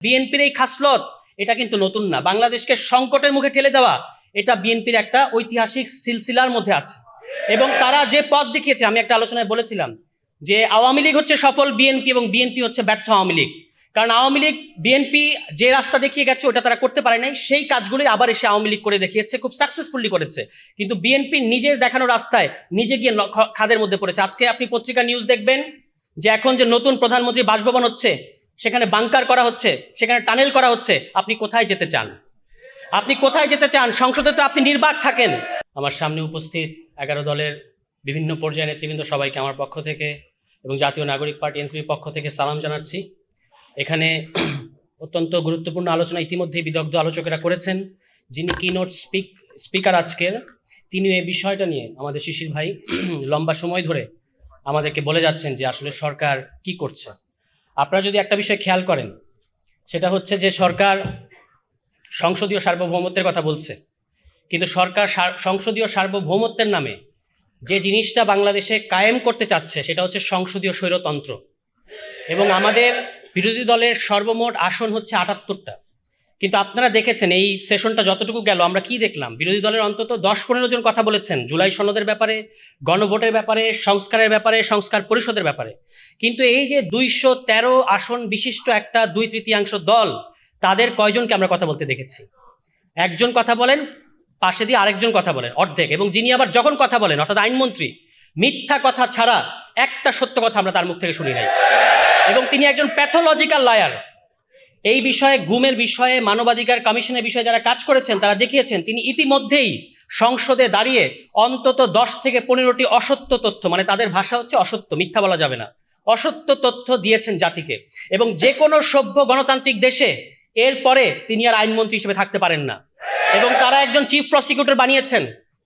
বিএনপির এই খাসলত এটা কিন্তু নতুন না। বাংলাদেশকে সংকটের মুখে ঠেলে দেওয়া এটা বিএনপির একটা ঐতিহাসিক সিলসিলার মধ্যে আছে এবং তারা যে পথ দেখিয়েছে, আমি একটা আলোচনায় বলেছিলাম যে আওয়ামী লীগ হচ্ছে সফল বিএনপি এবং বিএনপি হচ্ছে ব্যর্থ আওয়ামী লীগ। কারণ আওয়ামী লীগ বিএনপি যে রাস্তা দেখিয়ে গেছে ওটা তারা করতে পারে নাই, সেই কাজগুলি আবার এসে আওয়ামী লীগ করে দেখিয়েছে, খুব সাকসেসফুলি করেছে। কিন্তু বিএনপি নিজের দেখানো রাস্তায় নিজে গিয়ে খাদের মধ্যে পড়েছে। আজকে আপনি পত্রিকা নিউজ দেখবেন যে এখন যে নতুন প্রধানমন্ত্রী বাসভবন হচ্ছে, সেখানে বাংকার করা হচ্ছে, সেখানে টানেল করা হচ্ছে। আপনি কোথায় যেতে চান? আপনি কোথায় যেতে চান? সংসদে তো আপনি নির্বাক থাকেন। আমার সামনে উপস্থিত 11 দলের বিভিন্ন পর্যায়ের নেতৃবৃন্দ, সবাইকে আমার পক্ষ থেকে এবং জাতীয় নাগরিক পার্টি এনসিপির পক্ষ থেকে সালাম জানাচ্ছি। এখানে অত্যন্ত গুরুত্বপূর্ণ আলোচনা ইতিমধ্যেই বিদগ্ধ আলোচকেরা করেছেন। যিনি কিনোট স্পিকার আজকের, তিনি এই বিষয়টা নিয়ে আমাদের শিশির ভাই লম্বা সময় ধরে আমাদেরকে বলে যাচ্ছেন যে আসলে সরকার কি করছে। আপনারা যদি একটা বিষয় খেয়াল করেন, সেটা হচ্ছে যে সরকার সংসদীয় সার্বভৌমত্বের কথা বলছে, কিন্তু সরকার সংসদীয় সার্বভৌমত্বের নামে যে জিনিসটা বাংলাদেশে কায়েম করতে চাচ্ছে সেটা হচ্ছে সংসদীয় স্বৈরতন্ত্র। এবং আমাদের বিরোধী দলের সর্বমোট আসন হচ্ছে 78টা। কিন্তু আপনারা দেখেছেন এই সেশনটা যতটুকু গেল, আমরা কি দেখলাম? বিরোধী দলের অন্তত 10-15 জন কথা বলেছেন জুলাই সনদের ব্যাপারে, গণভোটের ব্যাপারে, সংস্কারের ব্যাপারে, সংস্কার পরিষদের ব্যাপারে। কিন্তু এই যে 213 আসন বিশিষ্ট একটা 2/3 দল, তাদের কয়জনকে আমরা কথা বলতে দেখেছি? একজন কথা বলেন, পাশে দিয়ে আরেকজন কথা বলেন, অর্ধেক। এবং যিনি আবার যখন কথা বলেন, অর্থাৎ আইনমন্ত্রী, মিথ্যা কথা ছাড়া একটা সত্য কথা আমরা তার মুখ থেকে শুনি নাই। এবং তিনি একজন প্যাথোলজিক্যাল লায়ার। এই বিষয়ে, গুমের বিষয়ে, মানবাধিকার কমিশনের বিষয়ে যারা কাজ করেছেন তারা দেখিয়েছেন তিনি ইতিমধ্যেই সংসদে দাঁড়িয়ে অন্তত 10 থেকে 15টি অসত্য তথ্য, মানে তাদের ভাষা হচ্ছে অসত্য, মিথ্যা বলা যাবে না, অসত্য তথ্য দিয়েছেন জাতিকে। এবং যে কোনো সভ্য গণতান্ত্রিক দেশে এরপরে তিনি আর আইনমন্ত্রী হিসেবে থাকতে পারেন না। এবং তারা একজন চিফ প্রসিকিউটর বানিয়েছেন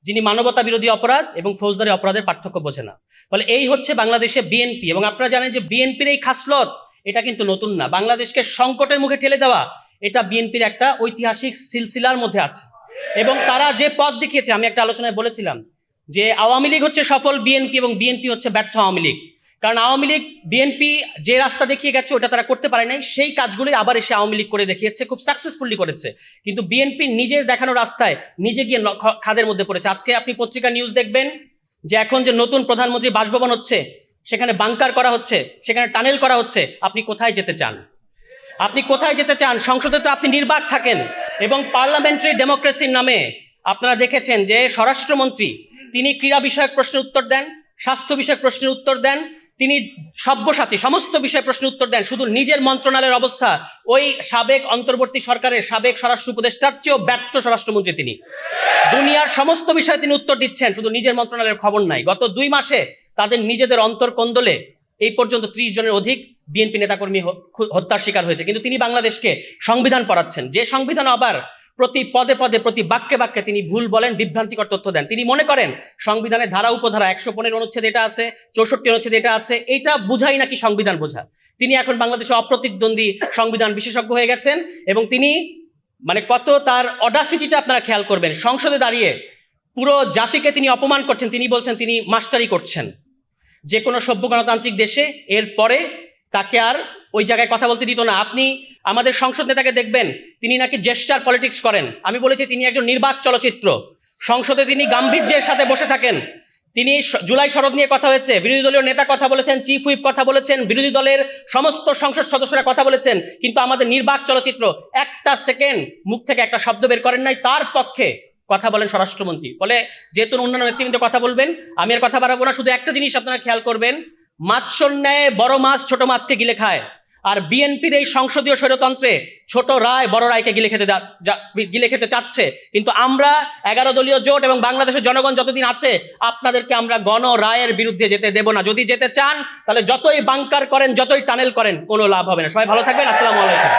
যিনি মানবতা বিরোধী অপরাধ এবং ফৌজদারি অপরাধের পার্থক্য বোঝে না। ফলে এই হচ্ছে বাংলাদেশে বিএনপি। এবং আপনারা জানেন যে বিএনপির এই খাসলত এটা কিন্তু নতুন না। বাংলাদেশকে সংকটের মুখে ঠেলে দেওয়া এটা বিএনপির একটা ঐতিহাসিক সিলসিলার মধ্যে আছে এবং তারা যে পথ দেখিয়েছে, আমি একটা আলোচনায় বলেছিলাম যে আওয়ামী লীগ হচ্ছে সফল বিএনপি এবং বিএনপি হচ্ছে ব্যর্থ আওয়ামী লীগ। কারণ আওয়ামী লীগ বিএনপি যে রাস্তা দেখিয়ে গেছে ওটা তারা করতে পারে নাই, সেই কাজগুলি আবার এসে আওয়ামী লীগ করে দেখিয়েছে, খুব সাকসেসফুলি করেছে। কিন্তু বিএনপি নিজের দেখানো রাস্তায় নিজে গিয়ে খাদের মধ্যে পড়েছে। আজকে আপনি পত্রিকা নিউজ দেখবেন যে এখন যে নতুন প্রধানমন্ত্রী বাসভবন হচ্ছে, সেখানে বাংকার করা হচ্ছে, সেখানে টানেল করা হচ্ছে। আপনি কোথায় যেতে চান? আপনি কোথায় যেতে চান? সংসদে তো আপনি নির্বাক থাকেন। এবং পার্লামেন্টারি ডেমোক্রেসির নামে আপনারা দেখেছেন যে স্বরাষ্ট্রমন্ত্রী তিনি ক্রীড়া বিষয়ক প্রশ্নের উত্তর দেন, স্বাস্থ্য বিষয়ক প্রশ্নের উত্তর দেন, তিনি সব্যসাচী সমস্ত বিষয়ে প্রশ্নের উত্তর দেন। শুধু নিজের মন্ত্রণালয়ের অবস্থা ওই সাবেক অন্তর্বর্তী সরকারের সাবেক স্বরাষ্ট্র উপদেষ্টার চেয়েও ব্যর্থ স্বরাষ্ট্রমন্ত্রী তিনি। দুনিয়ার সমস্ত বিষয়ে তিনি উত্তর দিচ্ছেন, শুধু নিজের মন্ত্রণালয়ের খবর নাই। গত 2 মাসে তাদের নিজেদের অন্তর্কন্দলে এই পর্যন্ত 30 জনের অধিক বিএনপি নেতাকর্মী হত্যার শিকার হয়েছে। কিন্তু তিনি বাংলাদেশকে সংবিধান পড়াচ্ছেন, যে সংবিধান আবার প্রতি পদে পদে, প্রতি বাক্যে বাক্যে তিনি ভুল বলেন, বিভ্রান্তিকর তথ্য দেন। তিনি মনে করেন সংবিধানের ধারা উপধারা 115 অনুচ্ছেদ এটা আছে, 64 অনুচ্ছেদ এটা আছে, এইটা বুঝাই নাকি সংবিধান বোঝা। তিনি এখন বাংলাদেশে অপ্রতিদ্বন্দ্বী সংবিধান বিশেষজ্ঞ হয়ে গেছেন এবং তিনি মানে কত তার অডাসিটিটা আপনারা খেয়াল করবেন। সংসদে দাঁড়িয়ে পুরো জাতিকে তিনি অপমান করছেন। তিনি বলছেন তিনি মাস্টারি করছেন। যে কোনো সভ্য গণতান্ত্রিক দেশে এরপরে তাকে আর ওই জায়গায় কথা বলতে দিত না। আপনি আমাদের সংসদ নেতাকে দেখবেন তিনি নাকি জেস্টার পলিটিক্স করেন। আমি বলেছি তিনি একজন নির্বাক চলচ্চিত্র। সংসদে তিনি গাম্ভীর্যের সাথে বসে থাকেন। তিনি জুলাই সনদ নিয়ে কথা হয়েছে, বিরোধী দলীয় নেতা কথা বলেছেন, চিফ হুইপ কথা বলেছেন, বিরোধী দলের সমস্ত সংসদ সদস্যরা কথা বলেছেন, কিন্তু আমাদের নির্বাক চলচ্চিত্র একটা সেকেন্ড মুখ থেকে একটা শব্দ বের করেন নাই। তার পক্ষে কথা বলেন স্বরাষ্ট্রমন্ত্রী। ফলে যেহেতু অন্যান্য নেতৃবৃন্দ কথা বলবেন, আমি আর কথা বাড়াবো না। শুধু একটা জিনিস আপনারা খেয়াল করবেন, মাছর ন্যায় বড় মাছ ছোট মাছকে গিলে খায়। আর বিএনপির এই সংসদীয় স্বৈরতন্ত্রে ছোট রায় বড় রায়কে গিলে খেতে চাচ্ছে। কিন্তু আমরা 11 দলীয় জোট এবং বাংলাদেশের জনগণ যতদিন আছে আপনাদেরকে আমরা গণ রায়ের বিরুদ্ধে যেতে দেব না। যদি যেতে চান তাহলে যতই বাংকার করেন, যতই টানেল করেন, কোনো লাভ হবে না। সবাই ভালো থাকবেন। আসসালামু আলাইকুম।